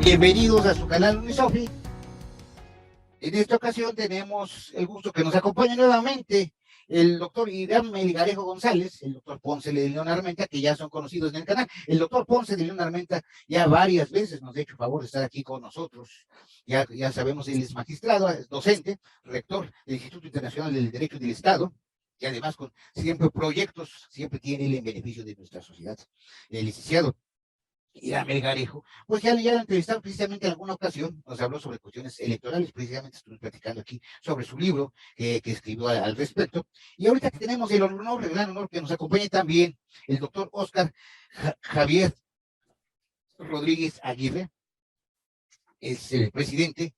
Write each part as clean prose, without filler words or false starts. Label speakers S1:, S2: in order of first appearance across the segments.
S1: Bienvenidos a su canal Unisofi. En esta ocasión tenemos el gusto que nos acompañe nuevamente el doctor Irán Melgarejo González, el doctor Ponce de León Armenta, que ya son conocidos en el canal. El doctor Ponce de León Armenta ya varias veces nos ha hecho favor de estar aquí con nosotros. Ya sabemos, él es magistrado, es docente, rector del Instituto Internacional del Derecho del Estado, y además con siempre proyectos, siempre tiene él en beneficio de nuestra sociedad. El licenciado Irán Melgarejo, pues ya lo entrevistaron precisamente en alguna ocasión, nos habló sobre cuestiones electorales, precisamente estuvimos platicando aquí sobre su libro que escribió al respecto, y ahorita que tenemos el honor, el gran honor que nos acompañe también el doctor Oscar Javier Rodríguez Aguirre, es el presidente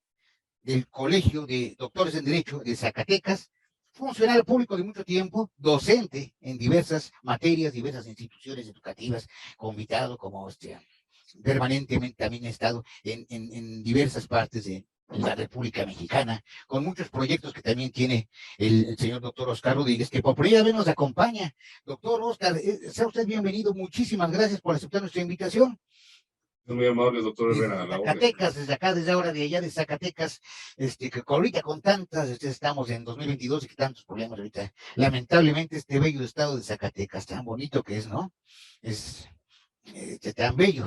S1: del Colegio de Doctores en Derecho de Zacatecas, funcionario público de mucho tiempo, docente en diversas materias, diversas instituciones educativas, convidado como permanentemente también ha estado en diversas partes de la República Mexicana, con muchos proyectos que también tiene el señor doctor Oscar Rodríguez, que por primera vez nos acompaña. Doctor Oscar, sea usted bienvenido, muchísimas gracias por aceptar nuestra invitación.
S2: Muy amable, doctor Herrera.
S1: Desde Zacatecas, desde acá, desde ahora de allá de Zacatecas, que ahorita con tantas, estamos en 2022 y que tantos problemas ahorita, lamentablemente este bello estado de Zacatecas, tan bonito que es, ¿no? Es tan bello.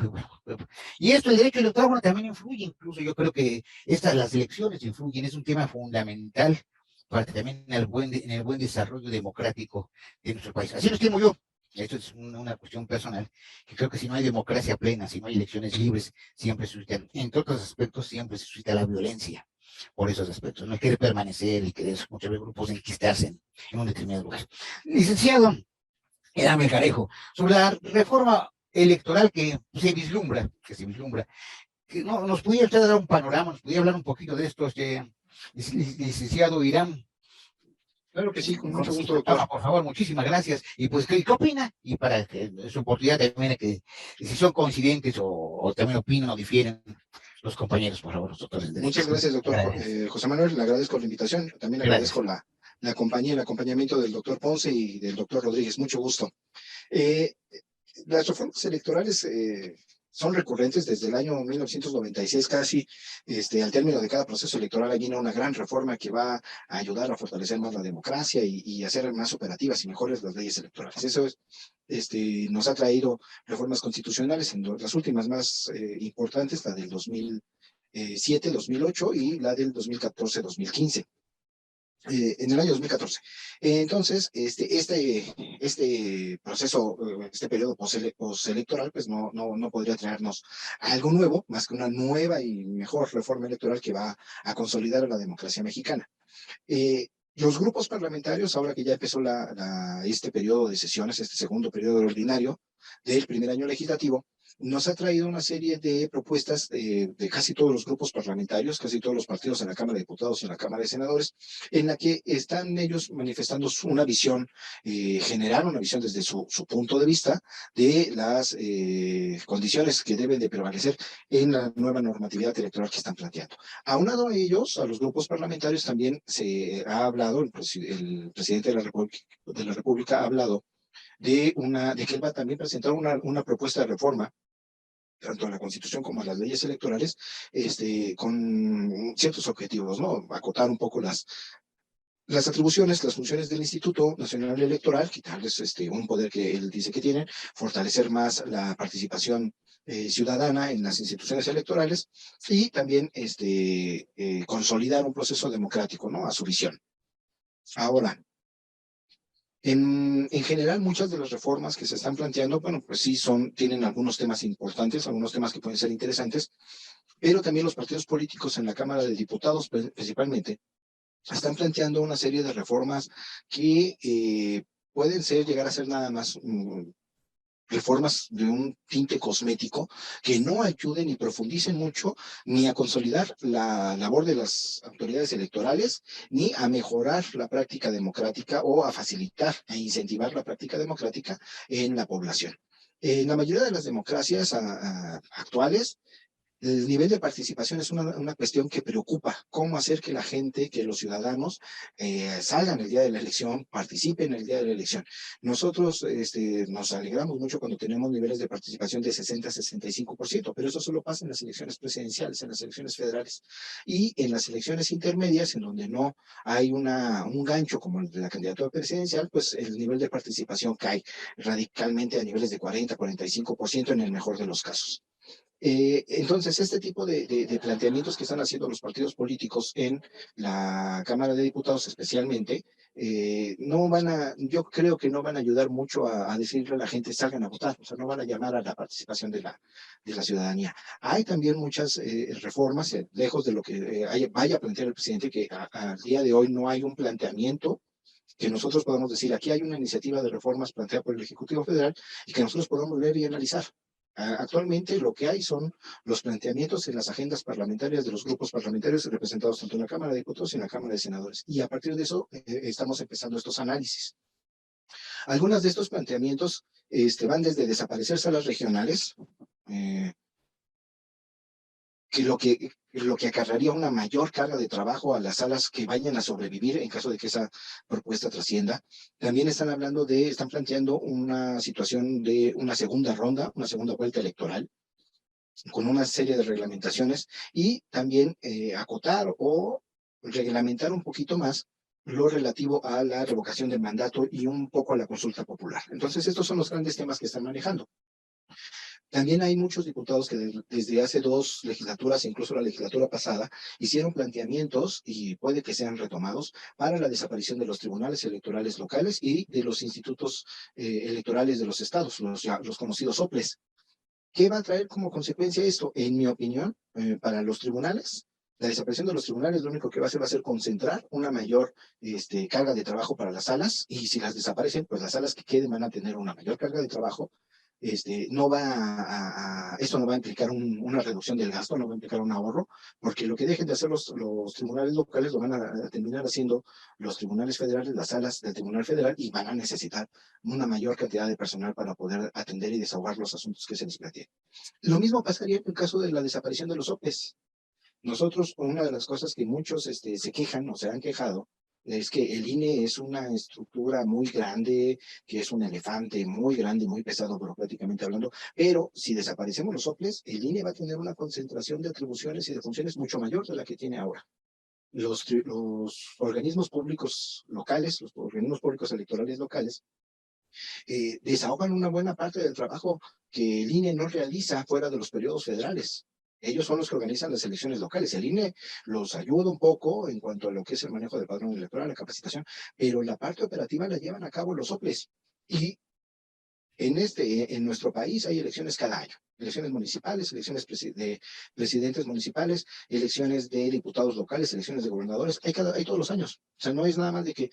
S1: Y esto, el derecho electoral, bueno, también influye, incluso yo creo que las elecciones influyen, es un tema fundamental para que también en el buen desarrollo democrático de nuestro país. Así lo estimo yo. Esto es una cuestión personal, que creo que si no hay democracia plena, si no hay elecciones libres, siempre suscitan, entre otros aspectos, siempre se suscita la violencia por esos aspectos. No quiere permanecer y querer muchos grupos enquistarse en un determinado lugar. Licenciado Edame Carejo, sobre la reforma electoral que se vislumbra, que no, nos pudiera usted dar un panorama, nos pudiera hablar un poquito de esto, licenciado Irán.
S2: Claro que sí, con mucho gusto, doctor.
S1: Por favor, muchísimas gracias. Y pues, ¿qué opina? Y para que su oportunidad también, que si son coincidentes o también opinan o difieren los compañeros, por favor, los doctores.
S2: Muchas gracias, doctor José Manuel, le agradezco la invitación, también agradezco la compañía, el acompañamiento del doctor Ponce y del doctor Rodríguez, mucho gusto. Las reformas electorales son recurrentes desde el año 1996 casi, al término de cada proceso electoral viene una gran reforma que va a ayudar a fortalecer más la democracia y hacer más operativas y mejores las leyes electorales. Eso nos ha traído reformas constitucionales, en las últimas más importantes, la del 2007, 2008 y la del 2014, 2015. En el año 2014. Entonces, este proceso, este periodo postelectoral, pues no podría traernos algo nuevo, más que una nueva y mejor reforma electoral que va a consolidar a la democracia mexicana. Los grupos parlamentarios, ahora que ya empezó este periodo de sesiones, este segundo periodo ordinario del primer año legislativo, nos ha traído una serie de propuestas de casi todos los grupos parlamentarios, casi todos los partidos en la Cámara de Diputados y en la Cámara de Senadores, en la que están ellos manifestando una visión general, una visión desde su punto de vista de las condiciones que deben de prevalecer en la nueva normatividad electoral que están planteando. Aunado a ellos, a los grupos parlamentarios también se ha hablado, el presidente de la República ha hablado de que él va a también presentar una propuesta de reforma tanto a la Constitución como a las leyes electorales, con ciertos objetivos, ¿no? Acotar un poco las atribuciones, las funciones del Instituto Nacional Electoral, quitarles un poder que él dice que tienen, fortalecer más la participación ciudadana en las instituciones electorales y también consolidar un proceso democrático, ¿no? A su visión. Ahora, en general, muchas de las reformas que se están planteando, bueno, pues sí tienen algunos temas importantes, algunos temas que pueden ser interesantes, pero también los partidos políticos en la Cámara de Diputados, principalmente, están planteando una serie de reformas que pueden llegar a ser nada más reformas de un tinte cosmético que no ayuden ni profundicen mucho ni a consolidar la labor de las autoridades electorales ni a mejorar la práctica democrática o a facilitar e incentivar la práctica democrática en la población. En la mayoría de las democracias actuales, El nivel de participación es una cuestión que preocupa. ¿Cómo hacer que la gente, que los ciudadanos salgan el día de la elección, participen el día de la elección? Nosotros nos alegramos mucho cuando tenemos niveles de participación de 60-65%, pero eso solo pasa en las elecciones presidenciales, en las elecciones federales. Y en las elecciones intermedias, en donde no hay un gancho como el de la candidatura presidencial, pues el nivel de participación cae radicalmente a niveles de 40-45% en el mejor de los casos. Entonces, este tipo de planteamientos que están haciendo los partidos políticos en la Cámara de Diputados especialmente, no van a, yo creo que no van a ayudar mucho a decirle a la gente salgan a votar, o sea, no van a llamar a la participación de la ciudadanía. Hay también muchas reformas, lejos de lo que vaya a plantear el presidente, que al día de hoy no hay un planteamiento que nosotros podamos decir, aquí hay una iniciativa de reformas planteada por el Ejecutivo Federal y que nosotros podamos leer y analizar. Actualmente lo que hay son los planteamientos en las agendas parlamentarias de los grupos parlamentarios representados tanto en la Cámara de Diputados y en la Cámara de Senadores. Y a partir de eso estamos empezando estos análisis. Algunos de estos planteamientos van desde desaparecer salas regionales, eh, lo que acarrearía una mayor carga de trabajo a las salas que vayan a sobrevivir en caso de que esa propuesta trascienda. También están planteando una situación de una segunda ronda, una segunda vuelta electoral, con una serie de reglamentaciones y también acotar o reglamentar un poquito más lo relativo a la revocación del mandato y un poco a la consulta popular. Entonces, estos son los grandes temas que están manejando. También hay muchos diputados que desde hace 2 legislaturas, incluso la legislatura pasada, hicieron planteamientos, y puede que sean retomados, para la desaparición de los tribunales electorales locales y de los institutos electorales de los estados, los conocidos soples. ¿Qué va a traer como consecuencia esto? En mi opinión, para los tribunales, la desaparición de los tribunales lo único que va a hacer concentrar una mayor carga de trabajo para las salas, y si las desaparecen, pues las salas que queden van a tener una mayor carga de trabajo. No va esto no va a implicar una reducción del gasto, no va a implicar un ahorro, porque lo que dejen de hacer los tribunales locales lo van a terminar haciendo los tribunales federales, las salas del Tribunal Federal, y van a necesitar una mayor cantidad de personal para poder atender y desahogar los asuntos que se les planteen. Lo mismo pasaría en el caso de la desaparición de los OPEs. Nosotros, una de las cosas que muchos se quejan o se han quejado, es que el INE es una estructura muy grande, que es un elefante muy grande, muy pesado burocráticamente hablando, pero si desaparecemos los soples, el INE va a tener una concentración de atribuciones y de funciones mucho mayor de la que tiene ahora. Los organismos públicos locales, los organismos públicos electorales locales, desahogan una buena parte del trabajo que el INE no realiza fuera de los periodos federales. Ellos son los que organizan las elecciones locales. El INE los ayuda un poco en cuanto a lo que es el manejo del padrón electoral, la capacitación, pero la parte operativa la llevan a cabo los soples. Y en nuestro país hay elecciones cada año. Elecciones municipales, elecciones de presidentes municipales, elecciones de diputados locales, elecciones de gobernadores. Hay todos los años. O sea, no es nada más de que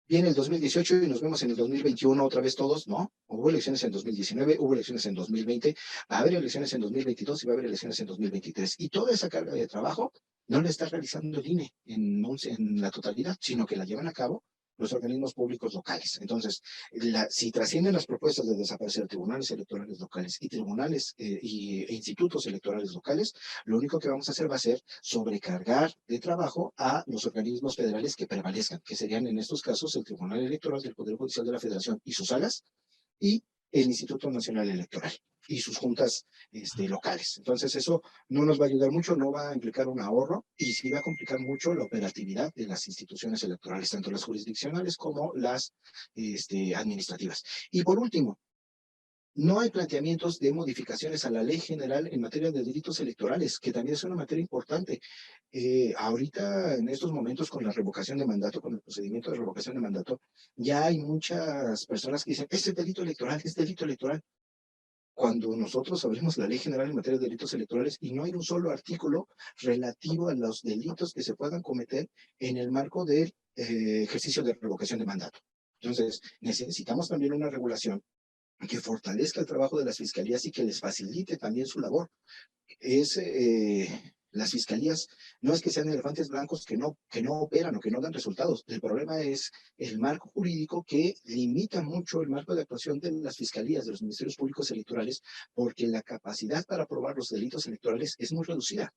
S2: viene el 2018 y nos vemos en el 2021 otra vez todos, ¿no? Hubo elecciones en 2019, hubo elecciones en 2020, va a haber elecciones en 2022 y va a haber elecciones en 2023. Y toda esa carga de trabajo no la está realizando el INE en la totalidad, sino que la llevan a cabo los organismos públicos locales. Entonces, si trascienden las propuestas de desaparecer tribunales electorales locales y tribunales e institutos electorales locales, lo único que vamos a hacer va a ser sobrecargar de trabajo a los organismos federales que prevalezcan, que serían en estos casos el Tribunal Electoral del Poder Judicial de la Federación y sus salas, y el Instituto Nacional Electoral y sus juntas locales. Entonces eso no nos va a ayudar mucho, no va a implicar un ahorro, y sí va a complicar mucho la operatividad de las instituciones electorales, tanto las jurisdiccionales como las administrativas. Y por último, no hay planteamientos de modificaciones a la ley general en materia de delitos electorales, que también es una materia importante. Ahorita, en estos momentos, con la revocación de mandato, con el procedimiento de revocación de mandato, ya hay muchas personas que dicen, este es delito electoral, es delito electoral. Cuando nosotros abrimos la ley general en materia de delitos electorales y no hay un solo artículo relativo a los delitos que se puedan cometer en el marco del ejercicio de revocación de mandato. Entonces, necesitamos también una regulación que fortalezca el trabajo de las fiscalías y que les facilite también su labor. Es Las fiscalías no es que sean elefantes blancos que no operan o que no dan resultados. El problema es el marco jurídico que limita mucho el marco de actuación de las fiscalías, de los ministerios públicos electorales, porque la capacidad para probar los delitos electorales es muy reducida.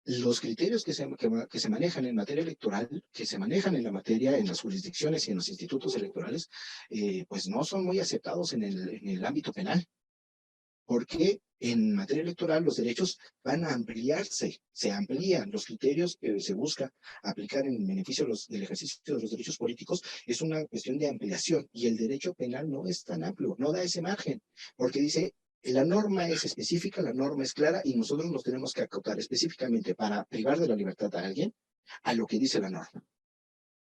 S2: Los criterios que se manejan en materia electoral, que se manejan en la materia, en las jurisdicciones y en los institutos electorales, pues no son muy aceptados en el ámbito penal, porque en materia electoral los derechos van a ampliarse, se amplían los criterios que se busca aplicar en beneficio del ejercicio de los derechos políticos, es una cuestión de ampliación, y el derecho penal no es tan amplio, no da ese margen, porque dice, la norma es específica, la norma es clara, y nosotros nos tenemos que acotar específicamente para privar de la libertad a alguien a lo que dice la norma.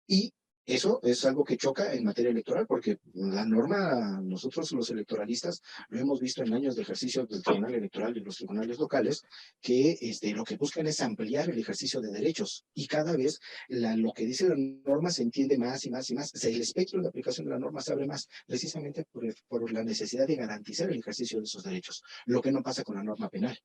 S2: Y eso es algo que choca en materia electoral, porque la norma, nosotros los electoralistas, lo hemos visto en años de ejercicio del Tribunal Electoral y los tribunales locales, que lo que buscan es ampliar el ejercicio de derechos, y cada vez lo que dice la norma se entiende más y más y más. O sea, el espectro de aplicación de la norma se abre más, precisamente por la necesidad de garantizar el ejercicio de esos derechos, lo que no pasa con la norma penal,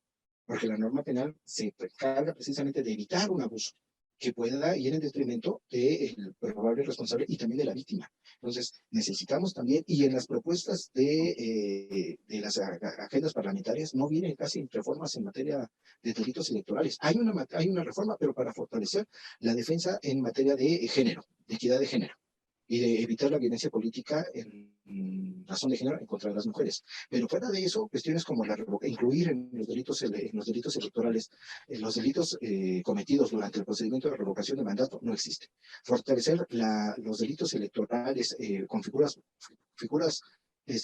S2: porque la norma penal se encarga precisamente de evitar un abuso que pueda ir en detrimento del probable responsable y también de la víctima. Entonces, necesitamos también, y en las propuestas de las agendas parlamentarias no vienen casi reformas en materia de delitos electorales. Hay una reforma, pero para fortalecer la defensa en materia de género, de equidad de género, y de evitar la violencia política en razón de género en contra de las mujeres. Pero fuera de eso, cuestiones como incluir en los delitos electorales, los delitos cometidos durante el procedimiento de revocación de mandato no existen. Fortalecer los delitos electorales con figuras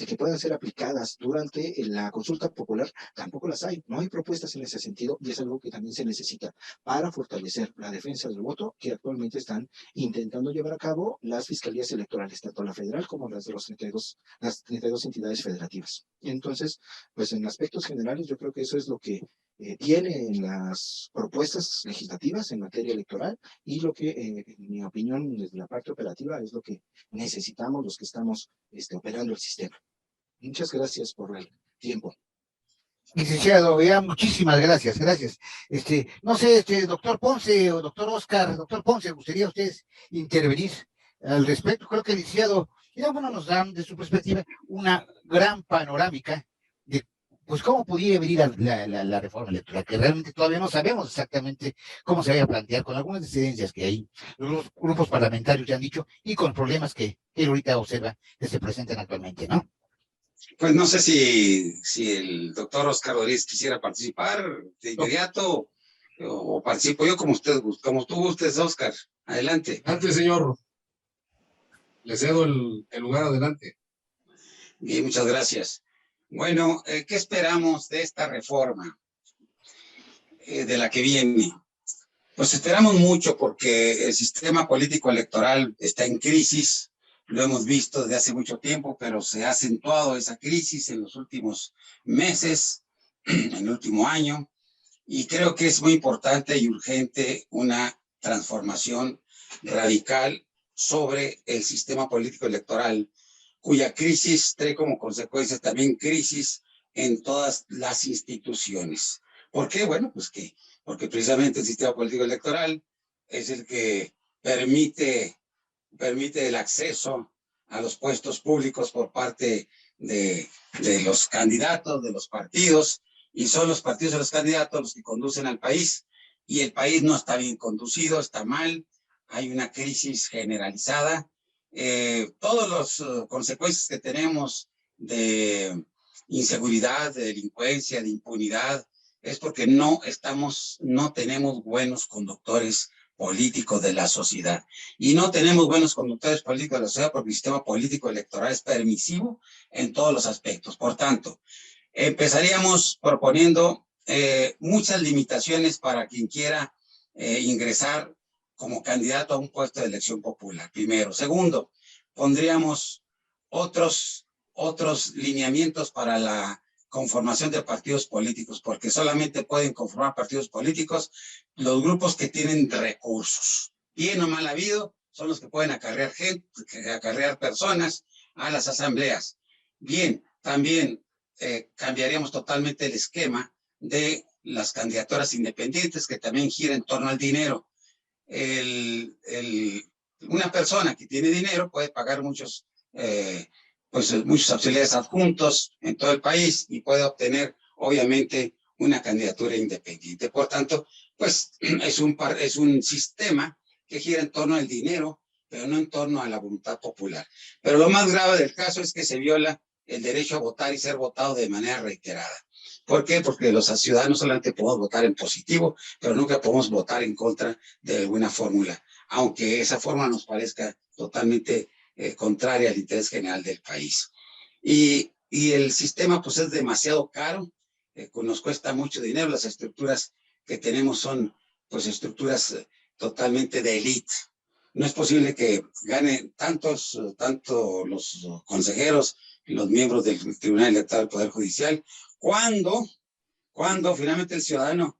S2: que puedan ser aplicadas durante la consulta popular, tampoco las hay. No hay propuestas en ese sentido, y es algo que también se necesita para fortalecer la defensa del voto que actualmente están intentando llevar a cabo las fiscalías electorales, tanto la federal como las de las 32 entidades federativas. Entonces, pues en aspectos generales, yo creo que eso es lo que viene en las propuestas legislativas en materia electoral, y lo que, en mi opinión, desde la parte operativa, es lo que necesitamos los que estamos operando el sistema. Muchas gracias por el tiempo.
S1: Licenciado, ya, muchísimas gracias, gracias. No sé, doctor Ponce o doctor Oscar, doctor Ponce, ¿gustaría ustedes intervenir al respecto? Creo que el licenciado, ya bueno, nos dan de su perspectiva una gran panorámica de pues cómo pudiera venir la reforma electoral, que realmente todavía no sabemos exactamente cómo se vaya a plantear, con algunas decidencias que hay, los grupos parlamentarios ya han dicho, y con problemas que él ahorita observa que se presentan actualmente, ¿no?
S3: Pues no sé si el doctor Oscar Rodríguez quisiera participar de inmediato, o participo yo como tú gustes, Oscar. Adelante.
S4: Adelante, señor. Le cedo el lugar, adelante.
S3: Bien, muchas gracias. Bueno, ¿qué esperamos de esta reforma de la que viene? Pues esperamos mucho, porque el sistema político electoral está en crisis. Lo hemos visto desde hace mucho tiempo, pero se ha acentuado esa crisis en los últimos meses, en el último año, y creo que es muy importante y urgente una transformación radical sobre el sistema político electoral, cuya crisis trae como consecuencia también crisis en todas las instituciones. ¿Por qué? Bueno, pues porque precisamente el sistema político electoral es el que permite el acceso a los puestos públicos por parte de los candidatos, de los partidos, y son los partidos y los candidatos los que conducen al país, y el país no está bien conducido, está mal, hay una crisis generalizada. Todas las consecuencias que tenemos de inseguridad, de delincuencia, de impunidad, es porque no tenemos buenos conductores políticos de la sociedad. Y no tenemos buenos conductores políticos de la sociedad porque el sistema político electoral es permisivo en todos los aspectos. Por tanto, empezaríamos proponiendo muchas limitaciones para quien quiera ingresar como candidato a un puesto de elección popular, primero. Segundo, pondríamos otros lineamientos para la conformación de partidos políticos, porque solamente pueden conformar partidos políticos los grupos que tienen recursos. Bien o mal habido, son los que pueden acarrear personas a las asambleas. Bien, también cambiaríamos totalmente el esquema de las candidaturas independientes, que también gira en torno al dinero. Una persona que tiene dinero puede pagar muchos auxiliares adjuntos en todo el país y puede obtener, obviamente, una candidatura independiente. Por tanto, pues es un sistema que gira en torno al dinero, pero no en torno a la voluntad popular. Pero lo más grave del caso es que se viola el derecho a votar y ser votado de manera reiterada. ¿Por qué? Porque los ciudadanos solamente podemos votar en positivo, pero nunca podemos votar en contra de alguna fórmula, aunque esa fórmula nos parezca totalmente contraria al interés general del país. Y el sistema pues es demasiado caro, nos cuesta mucho dinero, las estructuras que tenemos son pues estructuras totalmente de élite. No es posible que ganen tanto los consejeros y los miembros del Tribunal Electoral del Poder Judicial, cuando finalmente el ciudadano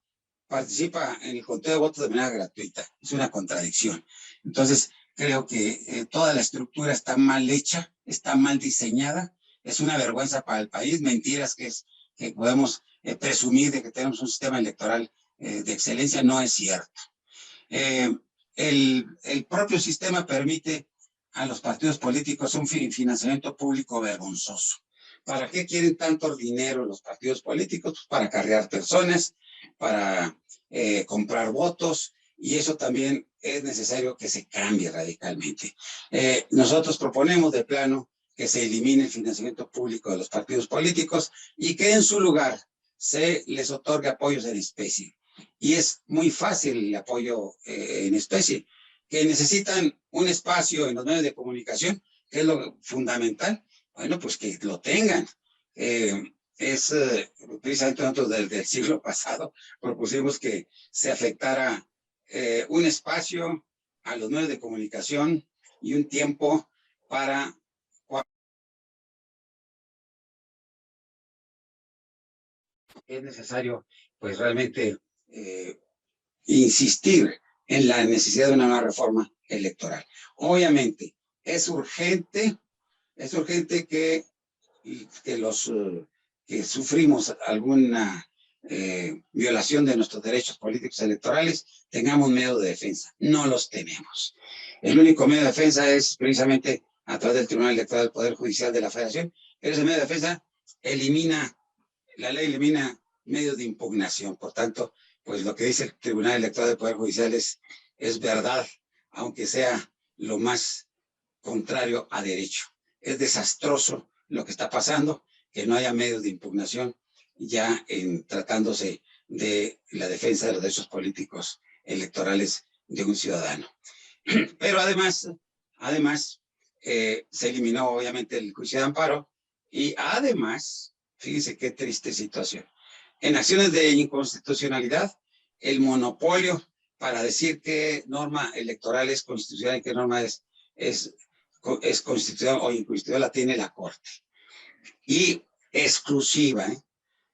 S3: participa en el conteo de votos de manera gratuita. Es una contradicción. Entonces, creo que toda la estructura está mal hecha, está mal diseñada, es una vergüenza para el país, mentiras que podemos presumir de que tenemos un sistema electoral de excelencia, no es cierto. El propio sistema permite a los partidos políticos un financiamiento público vergonzoso. ¿Para qué quieren tanto dinero los partidos políticos? Pues para acarrear personas, para comprar votos, y eso también es necesario que se cambie radicalmente. Nosotros proponemos de plano que se elimine el financiamiento público de los partidos políticos y que en su lugar se les otorgue apoyos en especie. Y es muy fácil el apoyo en especie, que necesitan un espacio en los medios de comunicación, que es lo fundamental. Bueno, pues que lo tengan. Precisamente nosotros desde el siglo pasado propusimos que se afectara un espacio a los medios de comunicación y un tiempo para es necesario pues realmente insistir en la necesidad de una nueva reforma electoral. Obviamente es urgente que los que sufrimos alguna violación de nuestros derechos políticos electorales tengamos medio de defensa. No los tenemos. El único medio de defensa es precisamente a través del Tribunal Electoral del Poder Judicial de la Federación, pero ese medio de defensa la ley elimina medios de impugnación. Por tanto, pues lo que dice el Tribunal Electoral del Poder Judicial es verdad, aunque sea lo más contrario a derecho. Es desastroso lo que está pasando, que no haya medios de impugnación ya tratándose de la defensa de los derechos políticos electorales de un ciudadano. Pero además se eliminó obviamente el juicio de amparo y además, fíjense qué triste situación, en acciones de inconstitucionalidad, el monopolio para decir qué norma electoral es constitucional y qué norma es constitucional o inconstitucional la tiene la Corte. Y exclusiva,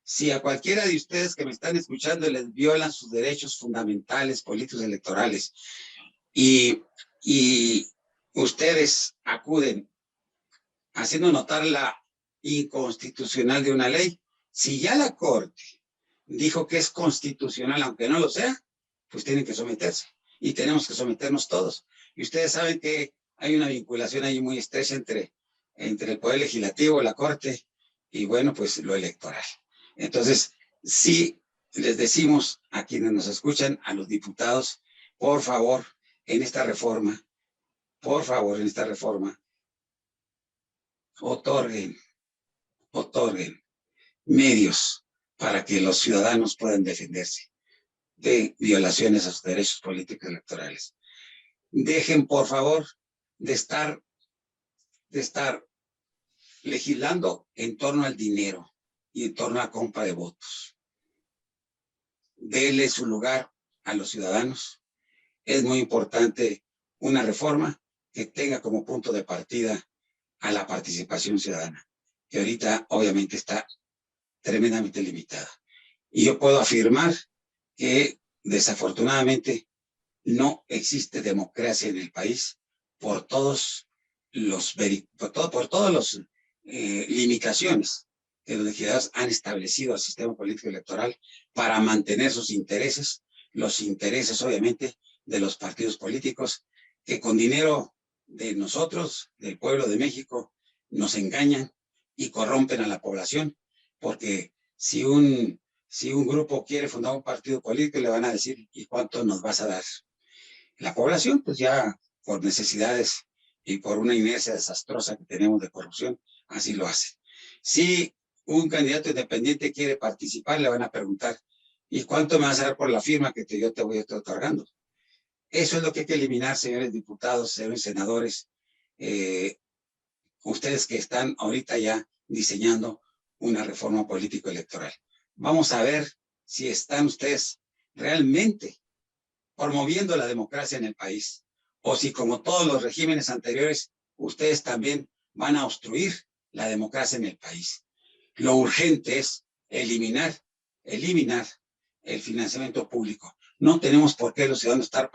S3: si a cualquiera de ustedes que me están escuchando les violan sus derechos fundamentales, políticos, electorales, y ustedes acuden haciendo notar la inconstitucional de una ley, si ya la Corte dijo que es constitucional, aunque no lo sea, pues tienen que someterse. Y tenemos que someternos todos. Y ustedes saben que hay una vinculación ahí muy estrecha entre el Poder Legislativo, la Corte, y bueno, pues lo electoral. Entonces, sí les decimos a quienes nos escuchan, a los diputados, por favor, en esta reforma, otorguen medios para que los ciudadanos puedan defenderse de violaciones a sus derechos políticos electorales. Dejen, por favor, de estar legislando en torno al dinero y en torno a la compra de votos. Denle su lugar a los ciudadanos. Es muy importante una reforma que tenga como punto de partida a la participación ciudadana, que ahorita obviamente está tremendamente limitada. Y yo puedo afirmar que desafortunadamente no existe democracia en el país por todos los limitaciones que los legisladores han establecido al sistema político electoral para mantener sus intereses, los intereses obviamente de los partidos políticos, que con dinero de nosotros, del pueblo de México, nos engañan y corrompen a la población, porque si un grupo quiere fundar un partido político, le van a decir, ¿y cuánto nos vas a dar? La población, pues ya por necesidades y por una inercia desastrosa que tenemos de corrupción, así lo hace. Si un candidato independiente quiere participar, le van a preguntar, ¿y cuánto me vas a dar por la firma que yo te voy a estar otorgando? Eso es lo que hay que eliminar, señores diputados, señores senadores, ustedes que están ahorita ya diseñando una reforma político-electoral. Vamos a ver si están ustedes realmente promoviendo la democracia en el país, o si como todos los regímenes anteriores, ustedes también van a obstruir la democracia en el país. Lo urgente es eliminar el financiamiento público. No tenemos por qué los ciudadanos estar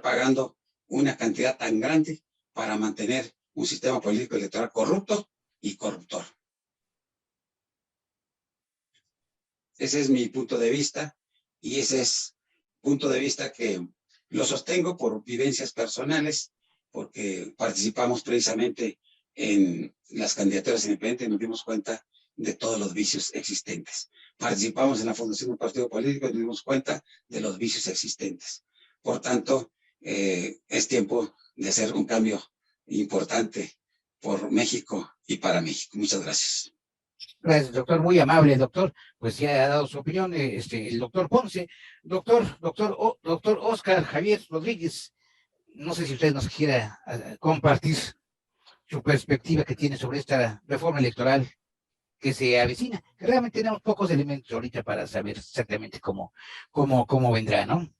S3: pagando una cantidad tan grande para mantener un sistema político electoral corrupto y corruptor. Ese es mi punto de vista, y ese es punto de vista que lo sostengo por vivencias personales, porque participamos precisamente en las candidaturas independientes y nos dimos cuenta de todos los vicios existentes. Participamos en la fundación de un partido político y nos dimos cuenta de los vicios existentes. Por tanto, es tiempo de hacer un cambio importante por México y para México. Muchas gracias.
S1: Gracias, doctor, muy amable, doctor. Pues ya ha dado su opinión el doctor Ponce. Doctor Oscar Javier Rodríguez, no sé si usted nos quiera compartir su perspectiva que tiene sobre esta reforma electoral que se avecina. Realmente tenemos pocos elementos ahorita para saber exactamente cómo vendrá, ¿no?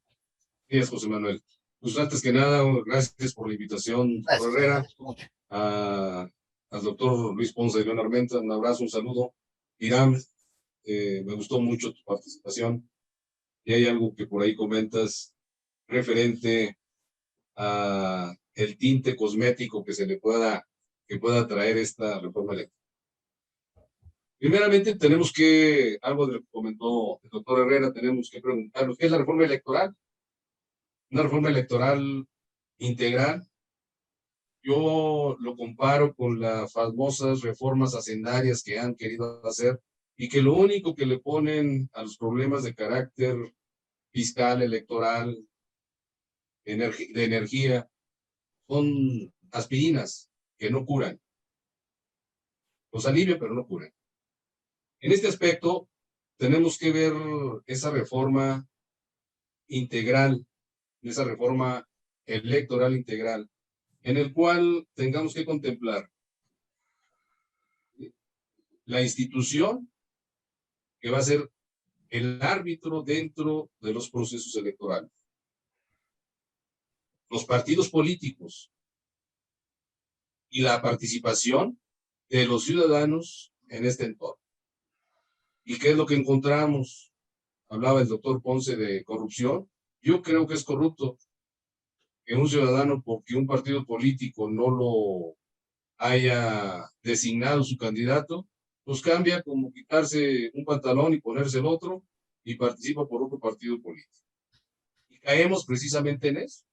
S4: Gracias, José Manuel. Pues antes que nada, gracias por la invitación,
S1: Gracias,
S4: doctor Herrera,
S1: mucho.
S4: al doctor Luis Ponce de León Armenta, un abrazo, un saludo. Irán, me gustó mucho tu participación, y hay algo que por ahí comentas referente a el tinte cosmético que se le pueda traer esta reforma electoral. Primeramente, algo de lo que comentó el doctor Herrera, tenemos que preguntarnos, ¿qué es la reforma electoral? Una reforma electoral integral. Yo lo comparo con las famosas reformas hacendarias que han querido hacer y que lo único que le ponen a los problemas de carácter fiscal, electoral, de energía, son aspirinas que no curan. Los alivian, pero no curan. En este aspecto, tenemos que ver esa reforma integral, esa reforma electoral integral, en el cual tengamos que contemplar la institución que va a ser el árbitro dentro de los procesos electorales, los partidos políticos y la participación de los ciudadanos en este entorno. ¿Y qué es lo que encontramos? Hablaba el doctor Ponce de corrupción. Yo creo que es corrupto que un ciudadano, porque un partido político no lo haya designado su candidato, pues cambia como quitarse un pantalón y ponerse el otro y participa por otro partido político. Y caemos precisamente en eso.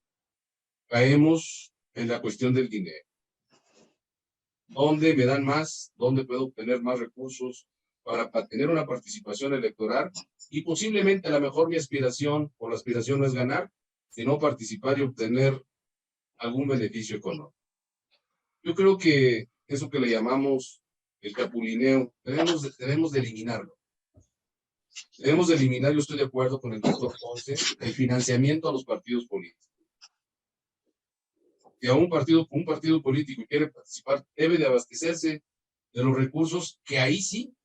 S4: Caemos en la cuestión del dinero. ¿Dónde me dan más? ¿Dónde puedo obtener más recursos para tener una participación electoral? Y posiblemente a lo mejor mi aspiración o la aspiración no es ganar, sino participar y obtener algún beneficio económico. Yo creo que eso que le llamamos el capulineo, debemos de eliminarlo. Debemos de eliminar, yo estoy de acuerdo con el doctor Ponce, el financiamiento a los partidos políticos. Si a un partido político quiere participar, debe de abastecerse de los recursos que ahí sí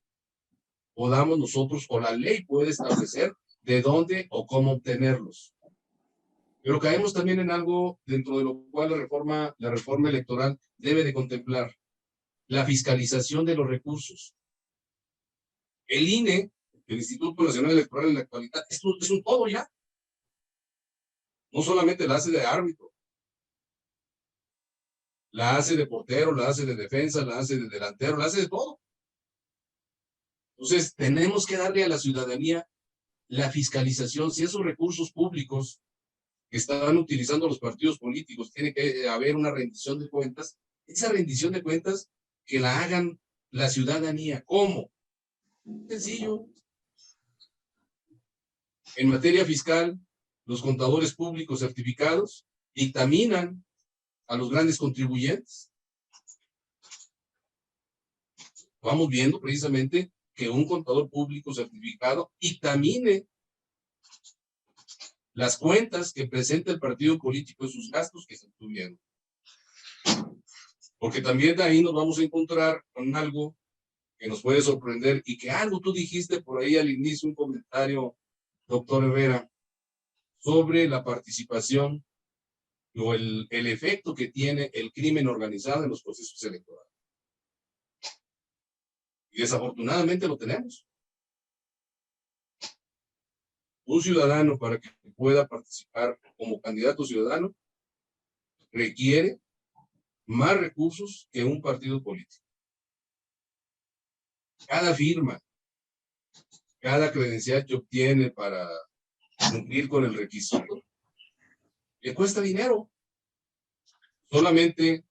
S4: podamos nosotros, o la ley puede establecer de dónde o cómo obtenerlos. Pero caemos también en algo dentro de lo cual la reforma electoral debe de contemplar: la fiscalización de los recursos. El INE, el Instituto Nacional Electoral en la actualidad, es un todo ya. No solamente la hace de árbitro, la hace de portero, la hace de defensa, la hace de delantero, la hace de todo. Entonces, tenemos que darle a la ciudadanía la fiscalización. Si esos recursos públicos que están utilizando los partidos políticos, tiene que haber una rendición de cuentas. Esa rendición de cuentas que la hagan la ciudadanía. ¿Cómo? Sencillo. En materia fiscal, los contadores públicos certificados dictaminan a los grandes contribuyentes. Vamos viendo precisamente que un contador público certificado dictamine las cuentas que presenta el partido político en sus gastos que se tuvieron. Porque también de ahí nos vamos a encontrar con algo que nos puede sorprender y que algo tú dijiste por ahí al inicio, un comentario, doctor Herrera, sobre la participación o el efecto que tiene el crimen organizado en los procesos electorales. Y desafortunadamente lo tenemos. Un ciudadano, para que pueda participar como candidato ciudadano, requiere más recursos que un partido político. Cada firma, cada credencial que obtiene para cumplir con el requisito, le cuesta dinero. Solamente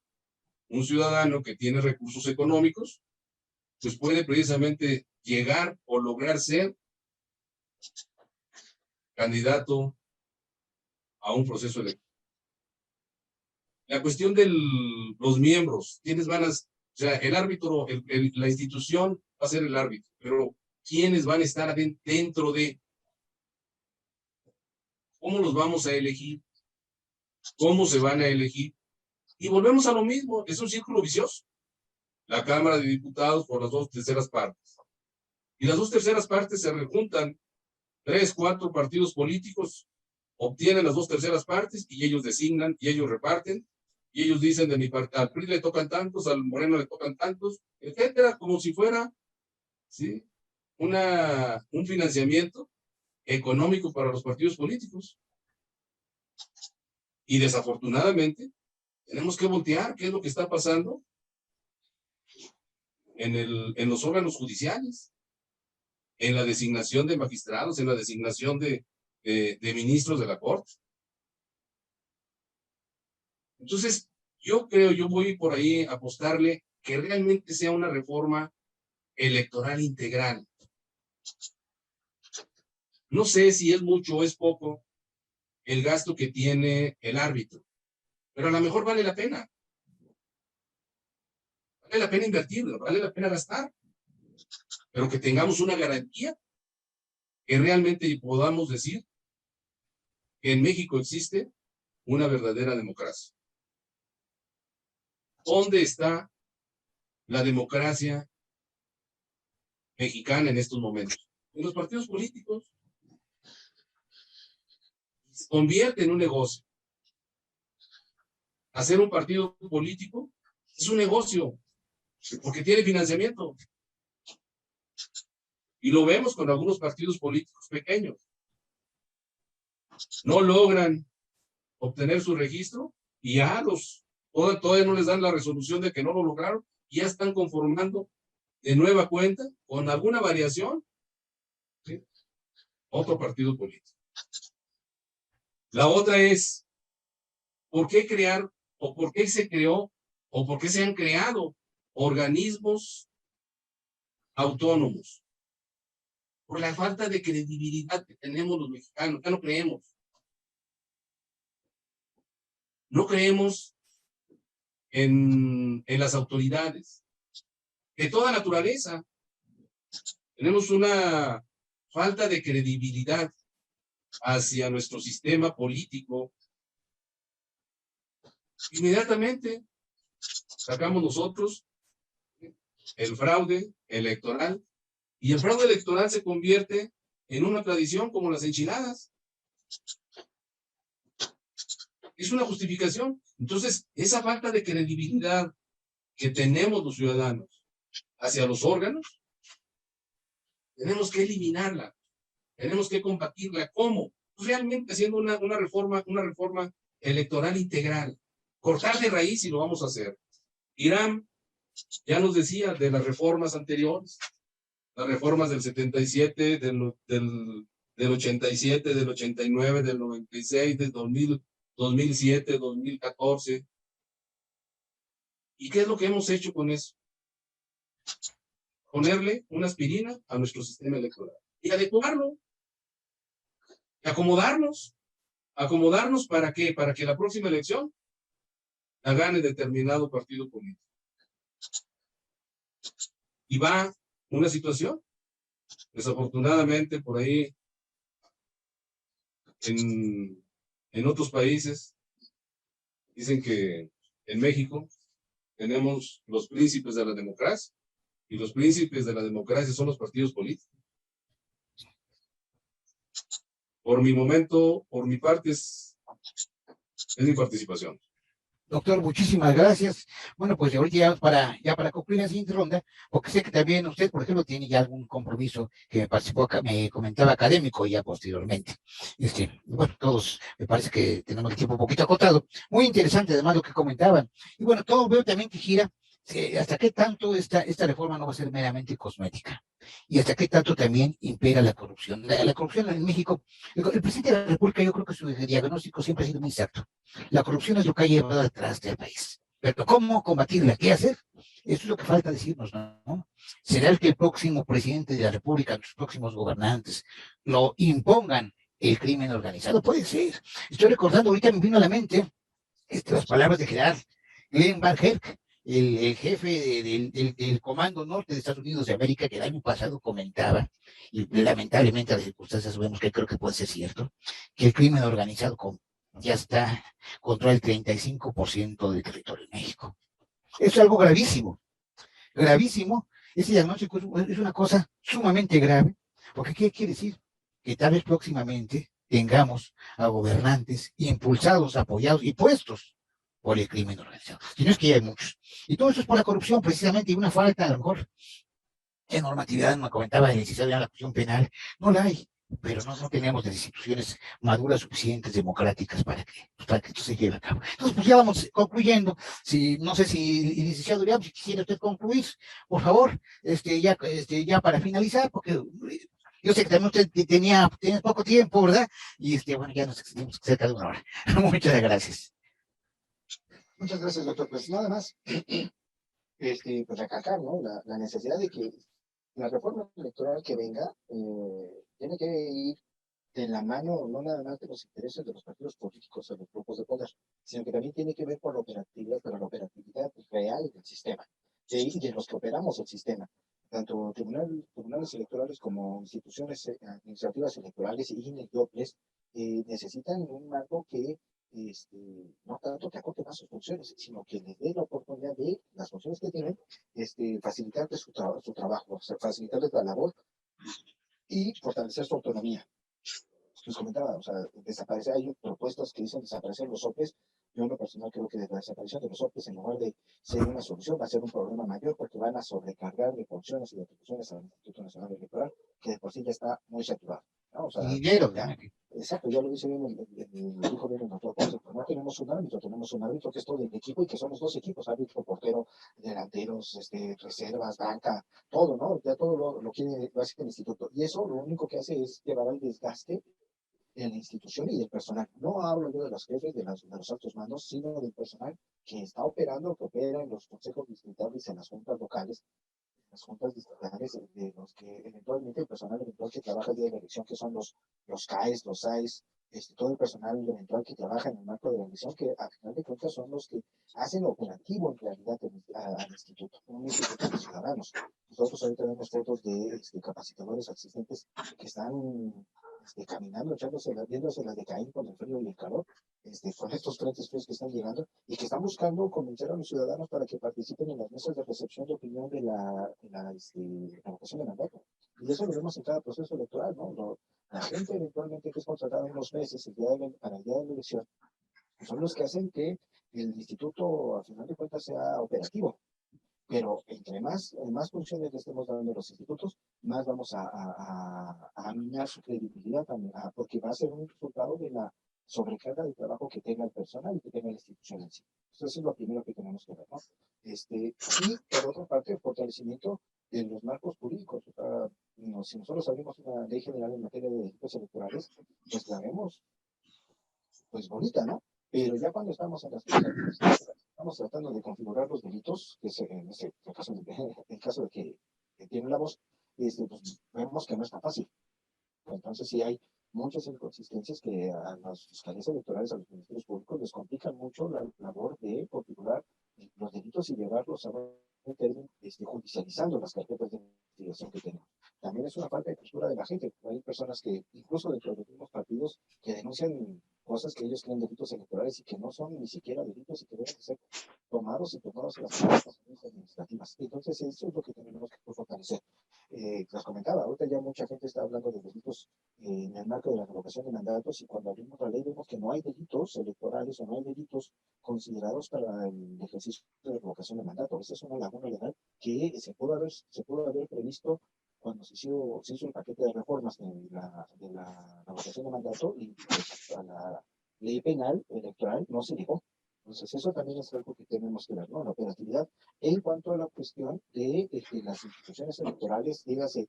S4: un ciudadano que tiene recursos económicos, pues puede precisamente llegar o lograr ser candidato a un proceso electoral. La cuestión de los miembros, ¿quiénes van a, o sea, el árbitro, la institución va a ser el árbitro, pero ¿quiénes van a estar dentro de? ¿Cómo los vamos a elegir? ¿Cómo se van a elegir? Y volvemos a lo mismo, es un círculo vicioso. La Cámara de Diputados por las 2/3 partes. Y las 2/3 partes se rejuntan, 3, 4 partidos políticos obtienen las 2/3 partes y ellos designan y ellos reparten y ellos dicen de mi parte, al PRI le tocan tantos, al Moreno le tocan tantos, etcétera, como si fuera, ¿sí?, un financiamiento económico para los partidos políticos. Y desafortunadamente tenemos que voltear qué es lo que está pasando en los órganos judiciales, en la designación de magistrados, en la designación de ministros de la Corte. Entonces, yo voy por ahí a apostarle que realmente sea una reforma electoral integral. No sé si es mucho o es poco el gasto que tiene el árbitro, pero a lo mejor vale la pena. Vale la pena invertirlo, vale la pena gastar, pero que tengamos una garantía que realmente podamos decir que en México existe una verdadera democracia. ¿Dónde está la democracia mexicana en estos momentos? En los partidos políticos. Se convierte en un negocio. Hacer un partido político es un negocio, porque tiene financiamiento. Y lo vemos con algunos partidos políticos pequeños. No logran obtener su registro y ya todavía no les dan la resolución de que no lo lograron y ya están conformando de nueva cuenta, con alguna variación, ¿sí?, otro partido político. La otra es, ¿por qué crear o por qué se creó o por qué se han creado organismos autónomos? Por la falta de credibilidad que tenemos los mexicanos, ya no creemos. No creemos en las autoridades de toda naturaleza. Tenemos una falta de credibilidad hacia nuestro sistema político. Inmediatamente sacamos nosotros el fraude electoral, y el fraude electoral se convierte en una tradición como las enchiladas. Es una justificación. Entonces, esa falta de credibilidad que tenemos los ciudadanos hacia los órganos, tenemos que eliminarla, tenemos que combatirla. ¿Cómo? Pues realmente haciendo una reforma electoral integral, cortar de raíz, y lo vamos a hacer. Irán ya nos decía de las reformas anteriores, las reformas del 77, del 87, del 89, del 96, del 2000, 2007, 2014. ¿Y qué es lo que hemos hecho con eso? Ponerle una aspirina a nuestro sistema electoral y adecuarlo, acomodarnos. ¿Acomodarnos para qué? Para que la próxima elección la gane determinado partido político. Y va una situación, desafortunadamente, por ahí, en otros países, dicen que en México tenemos los príncipes de la democracia, y los príncipes de la democracia son los partidos políticos. Por mi momento, por mi parte, es mi participación.
S1: Doctor, muchísimas gracias. Bueno, pues ahorita ya para concluir la siguiente ronda, porque sé que también usted, por ejemplo, tiene ya algún compromiso que me comentaba académico ya posteriormente. Bueno, todos me parece que tenemos el tiempo un poquito acotado. Muy interesante además lo que comentaban. Y bueno, todo veo también que gira hasta qué tanto esta reforma no va a ser meramente cosmética y hasta qué tanto también impera la corrupción. La corrupción en México, el presidente de la República, yo creo que su diagnóstico siempre ha sido muy exacto. La corrupción es lo que ha llevado atrás del país. Pero ¿cómo combatirla? ¿Qué hacer? Eso es lo que falta decirnos, ¿no? ¿Será el que el próximo presidente de la República, los próximos gobernantes, lo impongan el crimen organizado? Puede ser. Estoy recordando, ahorita me vino a la mente las palabras de Gerard Glenn Van Herk, el jefe del Comando Norte de Estados Unidos de América, que el año pasado comentaba, y lamentablemente las circunstancias vemos que creo que puede ser cierto, que el crimen organizado ya está contra el 35% del territorio de México. Es algo gravísimo, gravísimo. Ese diagnóstico es una cosa sumamente grave, porque ¿qué quiere decir? Que tal vez próximamente tengamos a gobernantes impulsados, apoyados y puestos por el crimen organizado. Si no es que ya hay muchos. Y todo eso es por la corrupción, precisamente, y una falta, a lo mejor, de normatividad, me comentaba el licenciado de la cuestión penal, no la hay, pero no tenemos las instituciones maduras suficientes, democráticas, para que esto se lleve a cabo. Entonces, pues ya vamos concluyendo. No sé si el licenciado Uriam, si quisiera usted concluir, por favor, ya para finalizar, porque yo sé que también usted tenía poco tiempo, ¿verdad? Y bueno, ya nos extendimos cerca de una hora. Muchas gracias.
S2: Muchas gracias, doctor. Pues nada más, pues recalcar, ¿no? La necesidad de que la reforma electoral que venga tiene que ir de la mano, no nada más de los intereses de los partidos políticos o de los grupos de poder, sino que también tiene que ver con la operatividad, pero la operatividad real del sistema, de los que operamos el sistema. Tanto tribunales electorales como instituciones administrativas electorales y INE y OPLES necesitan un marco que no tanto que acote más sus funciones, sino que les dé la oportunidad de las funciones que tienen, facilitarles su trabajo, facilitarles la labor y fortalecer su autonomía. Les comentaba, o sea, hay propuestas que dicen desaparecer los OPEs. Yo en lo personal creo que la desaparición de los OPEs, en lugar de ser una solución, va a ser un problema mayor porque van a sobrecargar de funciones y de atribuciones al Instituto Nacional Electoral, que de por sí ya está muy saturado, ¿no? O sea,
S1: Dinero,
S2: ya, exacto, ya lo dice bien dijo bien el doctor Ponce, pues no tenemos un árbitro que es todo el equipo y que somos dos equipos, árbitro, portero, delanteros, reservas, banca, todo, ¿no? Ya todo lo quiere, lo hace el instituto. Y eso lo único que hace es llevar al desgaste de la institución y del personal. No hablo yo de los jefes, de los altos mandos, sino del personal que está operando, que opera en los consejos distritales, en las juntas locales, en las juntas distritales, de los que eventualmente el personal eventual que trabaja el día de la elección, que son los CAES, los SAES, todo el personal eventual que trabaja en el marco de la elección, que a final de cuentas son los que hacen operativo en realidad al instituto, un instituto de ciudadanos. Nosotros ahorita vemos fotos de capacitadores asistentes que están caminando, viéndose las de Caín con el frío y el calor, con estos frentes fríos que están llegando y que están buscando convencer a los ciudadanos para que participen en las mesas de recepción de opinión de la revocación de mandato. Y eso lo vemos en cada proceso electoral, ¿no? La gente eventualmente que es contratada unos meses para el día de la elección, son los que hacen que el instituto, al final de cuentas, sea operativo. Pero entre más funciones le estemos dando a los institutos, más vamos a minar su credibilidad, porque va a ser un resultado de la sobrecarga de trabajo que tenga el personal y que tenga la institución en sí. Entonces, eso es lo primero que tenemos que ver, ¿no? Y por otra parte, el fortalecimiento los marcos jurídicos. O sea, si nosotros abrimos una ley general en materia de delitos electorales, pues la vemos pues bonita, ¿no? Pero ya cuando estamos en las estamos tratando de configurar los delitos, que es en el caso de que tienen la voz, pues vemos que no es tan fácil. Entonces sí hay muchas inconsistencias que a las fiscalías electorales, a los ministerios públicos, les complican mucho la labor de configurar los delitos y llevarlos a un término judicializando las carpetas de investigación que tenemos. También es una falta de cultura de la gente. Hay personas que, incluso dentro de los mismos partidos, que denuncian cosas que ellos creen delitos electorales y que no son ni siquiera delitos y que deben ser tomados y tomados en las carpetas administrativas. Entonces eso es lo que tenemos que fortalecer. Les comentaba, ahorita ya mucha gente está hablando de delitos en el marco de la revocación de mandatos, y cuando abrimos la ley vemos que no hay delitos electorales o no hay delitos considerados para el ejercicio de revocación de mandato. Esa es una laguna legal que se pudo haber previsto cuando se hizo el paquete de reformas de la revocación de mandato, y pues, a la ley penal electoral no se llegó. Entonces, eso también es algo que tenemos que ver, ¿no? La operatividad. En cuanto a la cuestión de las instituciones electorales, dígase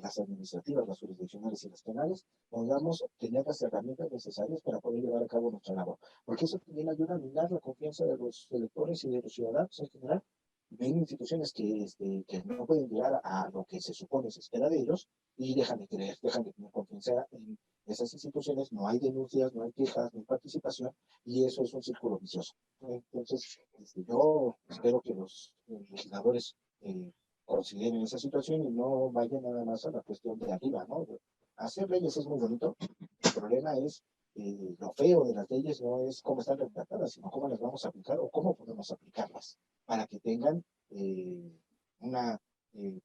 S2: las administrativas, las jurisdiccionales y las penales, podamos tener las herramientas necesarias para poder llevar a cabo nuestra labor. Porque eso también ayuda a minar la confianza de los electores y de los ciudadanos en general. Ven instituciones que no pueden llegar a lo que se supone se espera de ellos, y dejan de creer, dejan de tener confianza en esas instituciones. No hay denuncias, no hay quejas, no hay participación, y eso es un círculo vicioso. Entonces, yo espero que los legisladores consideren esa situación y no vayan nada más a la cuestión de arriba, ¿no? Hacer leyes es muy bonito. El problema es lo feo de las leyes no es cómo están redactadas, sino cómo las vamos a aplicar o cómo podemos aplicarlas para que tengan una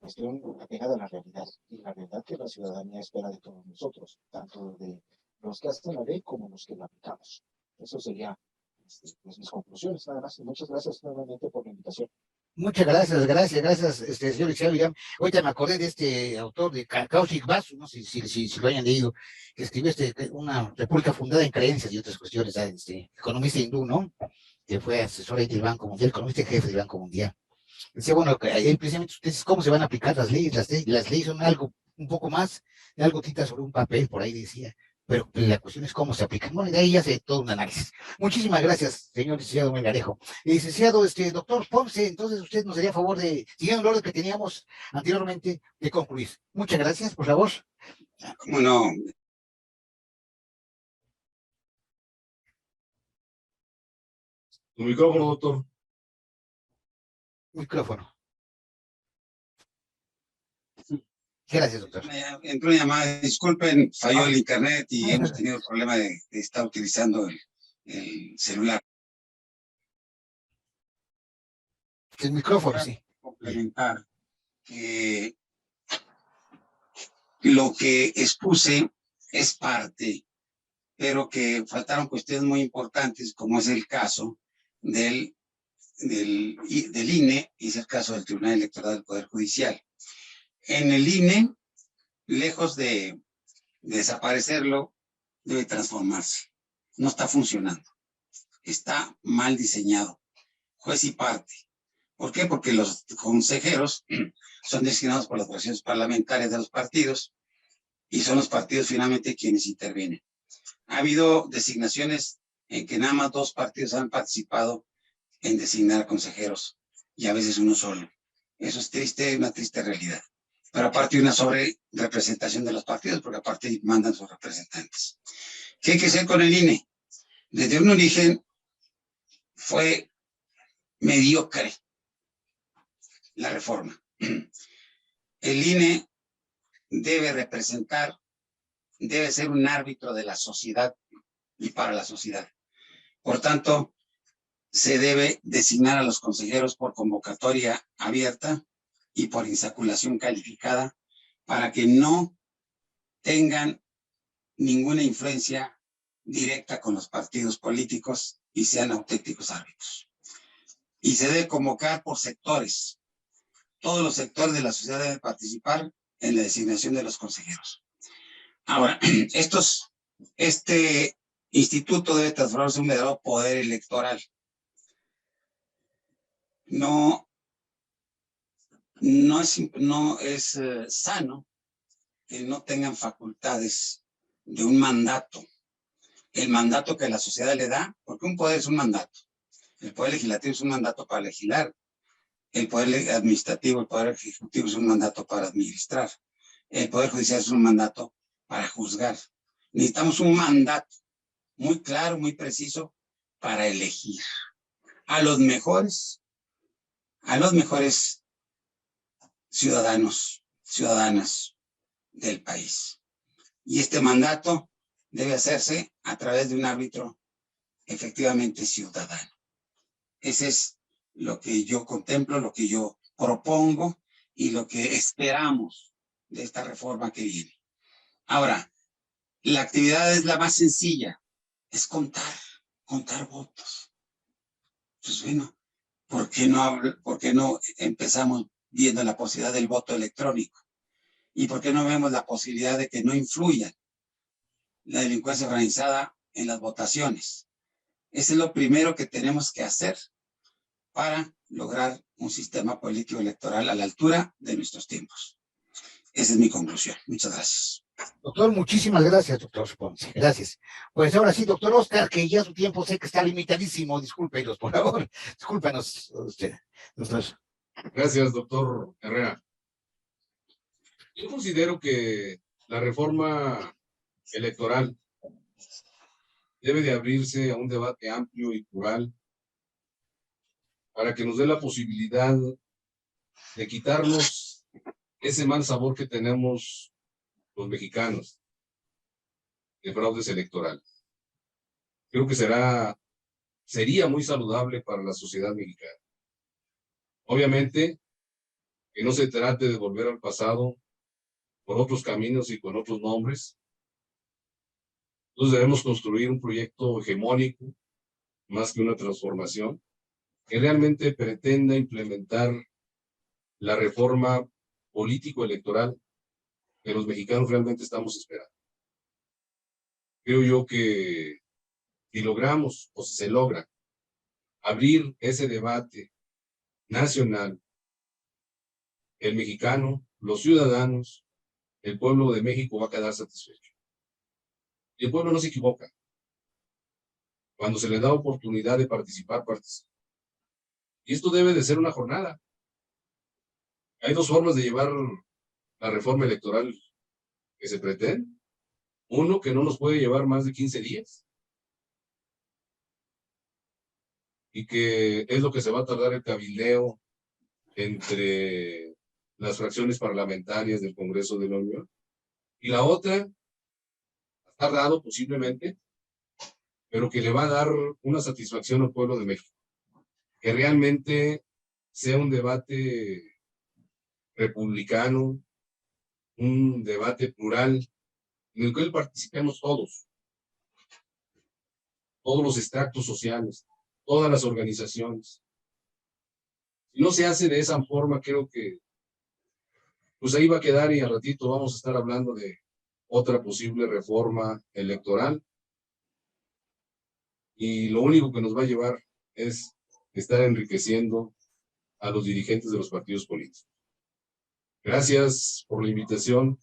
S2: cuestión apegada a la realidad, y la realidad que la ciudadanía espera de todos nosotros, tanto de los que hacen la ley como los que la aplicamos. Eso sería pues, mis conclusiones, nada más. Y muchas gracias nuevamente por la invitación.
S1: Muchas gracias, señor licenciado William. Ahorita me acordé de este autor de Kaushik Basu, no sé si lo hayan leído, que escribió una república fundada en creencias y otras cuestiones, economista hindú, ¿no? Que fue asesor ahí del Banco Mundial, economista jefe del Banco Mundial. Decía, bueno, ahí precisamente ustedes, ¿cómo se van a aplicar las leyes? Las leyes son algo, un poco más de algo tinta sobre un papel, por ahí decía, pero la cuestión es cómo se aplican. Bueno, y de ahí ya hace todo un análisis. Muchísimas gracias, señor licenciado Melgarejo. Licenciado, doctor Ponce, entonces usted nos haría favor de, siguiendo el orden que teníamos anteriormente, de concluir. Muchas gracias, por favor.
S3: ¿Cómo no?
S4: Tu micrófono, doctor.
S1: Micrófono. Gracias, doctor.
S3: Entró una llamada, disculpen, falló el internet y hemos tenido el problema de estar utilizando el celular.
S1: El micrófono, sí.
S3: Complementar que lo que expuse es parte, pero que faltaron cuestiones muy importantes, como es el caso del INE y es el caso del Tribunal Electoral del Poder Judicial. En el INE, lejos de desaparecerlo, debe transformarse. No está funcionando. Está mal diseñado. Juez y parte. ¿Por qué? Porque los consejeros son designados por las fracciones parlamentarias de los partidos y son los partidos finalmente quienes intervienen. Ha habido designaciones en que nada más 2 partidos han participado en designar consejeros y a veces uno solo. Eso es triste, una triste realidad. Pero aparte una sobre representación de los partidos, porque aparte mandan sus representantes. ¿Qué hay que hacer con el INE? Desde un origen fue mediocre la reforma. El INE debe representar, debe ser un árbitro de la sociedad y para la sociedad. Por tanto, se debe designar a los consejeros por convocatoria abierta y por insaculación calificada para que no tengan ninguna influencia directa con los partidos políticos y sean auténticos árbitros. Y se debe convocar por sectores. Todos los sectores de la sociedad deben participar en la designación de los consejeros. Ahora, este instituto debe transformarse en un verdadero poder electoral. No no es sano que no tengan facultades de un mandato. El mandato que la sociedad le da, porque un poder es un mandato. El poder legislativo es un mandato para legislar. El poder administrativo, el poder ejecutivo es un mandato para administrar. El poder judicial es un mandato para juzgar. Necesitamos un mandato muy claro, muy preciso para elegir a los mejores ciudadanos, ciudadanas del país. Y este mandato debe hacerse a través de un árbitro efectivamente ciudadano. Ese es lo que yo contemplo, lo que yo propongo y lo que esperamos de esta reforma que viene. Ahora, la actividad es la más sencilla, es contar votos. Pues bueno, ¿por qué no empezamos viendo la posibilidad del voto electrónico? ¿Y por qué no vemos la posibilidad de que no influya la delincuencia organizada en las votaciones? Eso es lo primero que tenemos que hacer para lograr un sistema político electoral a la altura de nuestros tiempos. Esa es mi conclusión. Muchas gracias.
S1: Doctor, muchísimas gracias, doctor Ponce. Gracias. Pues ahora sí, doctor Oscar, que ya su tiempo sé que está limitadísimo. Discúlpenos, por favor. Discúlpenos usted.
S4: Gracias, doctor Herrera. Yo considero que la reforma electoral debe de abrirse a un debate amplio y plural para que nos dé la posibilidad de quitarnos ese mal sabor que tenemos los mexicanos de fraudes electorales. Creo que sería muy saludable para la sociedad mexicana. Obviamente, que no se trate de volver al pasado por otros caminos y con otros nombres. Entonces debemos construir un proyecto hegemónico, más que una transformación, que realmente pretenda implementar la reforma político-electoral que los mexicanos realmente estamos esperando. Creo yo que si logramos, o si se logra, abrir ese debate nacional, el mexicano, los ciudadanos, el pueblo de México va a quedar satisfecho. Y el pueblo no se equivoca. Cuando se le da oportunidad de participar, participa. Y esto debe de ser una jornada. Hay dos formas de llevar la reforma electoral que se pretende. Uno, que no nos puede llevar más de 15 días. Y que es lo que se va a tardar el cabildeo entre las fracciones parlamentarias del Congreso de la Unión. Y la otra, tardado posiblemente, pero que le va a dar una satisfacción al pueblo de México. Que realmente sea un debate republicano, un debate plural, en el cual participemos todos los extractos sociales, todas las organizaciones. Si no se hace de esa forma, creo que pues ahí va a quedar y al ratito vamos a estar hablando de otra posible reforma electoral. Y lo único que nos va a llevar es estar enriqueciendo a los dirigentes de los partidos políticos. Gracias por la invitación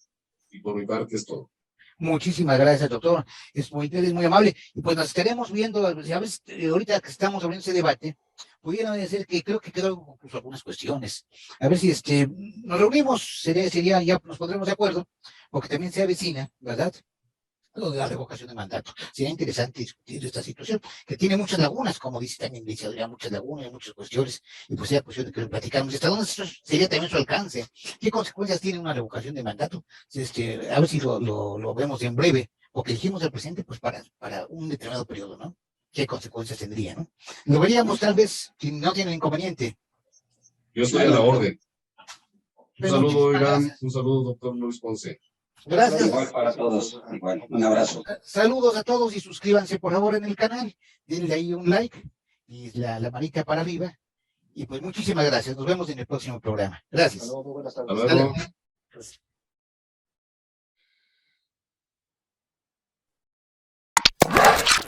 S4: y por mi parte es todo.
S1: Muchísimas gracias, doctor. Es muy amable. Y pues nos estaremos viendo, ya ves, ahorita que estamos abriendo ese debate, pudiera decir que creo que quedaron incluso algunas cuestiones. A ver si nos reunimos, sería ya nos pondremos de acuerdo, porque también se avecina, ¿verdad? Lo de la revocación de mandato. Sería interesante discutir esta situación, que tiene muchas lagunas, como dice también dice Adrián, muchas lagunas, muchas cuestiones, y pues sería cuestión de que lo platicáramos. ¿Hasta dónde sería también su alcance? ¿Qué consecuencias tiene una revocación de mandato? A ver si lo vemos en breve, porque elegimos al presidente pues para un determinado periodo, ¿no? ¿Qué consecuencias tendría, no? Lo veríamos tal vez, si no tienen inconveniente.
S4: Yo estoy a la orden. Un saludo, Irán.
S1: Gracias.
S4: Un saludo, doctor Luis Ponce.
S1: Gracias.
S3: Igual para todos. Igual. Un abrazo.
S1: Saludos a todos y suscríbanse por favor en el canal. Denle ahí un like y la manita para arriba. Y pues muchísimas gracias. Nos vemos en el próximo programa. Gracias.
S2: Hasta luego, buenas tardes.
S4: Hasta luego.
S1: Dale.